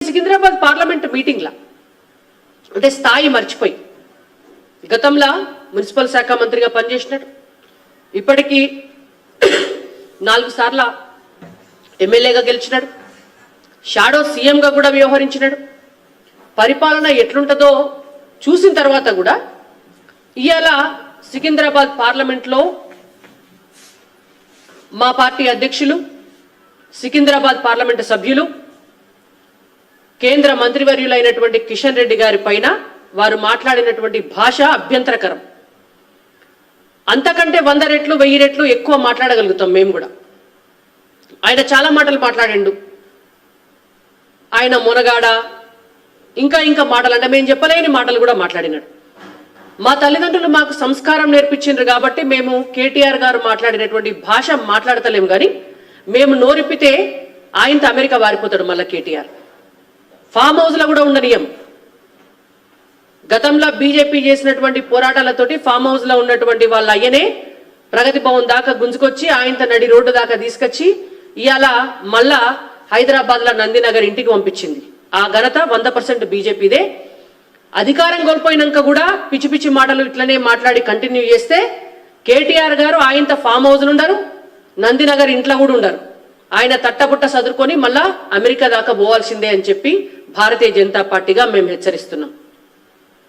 Secunderabad parliament మీటింగ్లా అంటే స్థాయి మర్చిపోయి గతంలో మున్సిపల్ శాఖ మంత్రిగా పనిచేసినాడు, ఇప్పటికీ 4 సార్లు ఎమ్మెల్యేగా గెలిచినాడు, షాడో సీఎంగా కూడా వ్యవహరించినాడు. పరిపాలన ఎట్లుంటుందో చూసిన తర్వాత కూడా ఇవాళ సికింద్రాబాద్ పార్లమెంట్లో మా పార్టీ అధ్యక్షులు, సికింద్రాబాద్ పార్లమెంటు సభ్యులు, కేంద్ర మంత్రివర్యులైనటువంటి కిషన్ రెడ్డి గారి పైన వారు మాట్లాడినటువంటి భాష అభ్యంతరకరం. అంతకంటే 100 రెట్లు 1000 రెట్లు ఎక్కువ మాట్లాడగలుగుతాం మేము కూడా. ఆయన చాలా మాటలు మాట్లాడిండు, ఆయన మునగాడ ఇంకా మాటలు అంటే మేము చెప్పలేని మాటలు కూడా మాట్లాడినాడు. మా తల్లిదండ్రులు మాకు సంస్కారం నేర్పించిండ్రు కాబట్టి మేము కేటీఆర్ గారు మాట్లాడినటువంటి భాష మాట్లాడతలేం, కానీ మేము నోరిప్పితే ఆయనతో అమెరికా వారిపోతాడు మళ్ళీ కేటీఆర్. ఫామ్ హౌస్లో కూడా ఉండనీయం. గతంలో బీజేపీ చేసినటువంటి పోరాటాలతోటి ఫామ్ హౌస్లో ఉన్నటువంటి వాళ్ళ అయ్యనే ప్రగతి భవన్ దాకా గుంజుకొచ్చి ఆయనతో నడి రోడ్డు దాకా తీసుకొచ్చి ఇవాళ మళ్ళా హైదరాబాద్లో నందినగర్ ఇంటికి పంపించింది. ఆ ఘనత 100% బీజేపీదే. అధికారం కోల్పోయినాక కూడా పిచ్చి పిచ్చి మాటలు ఇట్లనే మాట్లాడి కంటిన్యూ చేస్తే కేటీఆర్ గారు ఆయనతో ఫామ్ హౌస్లు ఉండరు, నందినగర్ ఇంట్లో కూడా ఉండరు. ఆయన తట్టబుట్ట సదురుకొని మళ్ళా అమెరికా దాకా పోవాల్సిందే అని చెప్పి భారతీయ జనతా పార్టీగా మేము హెచ్చరిస్తున్నాం.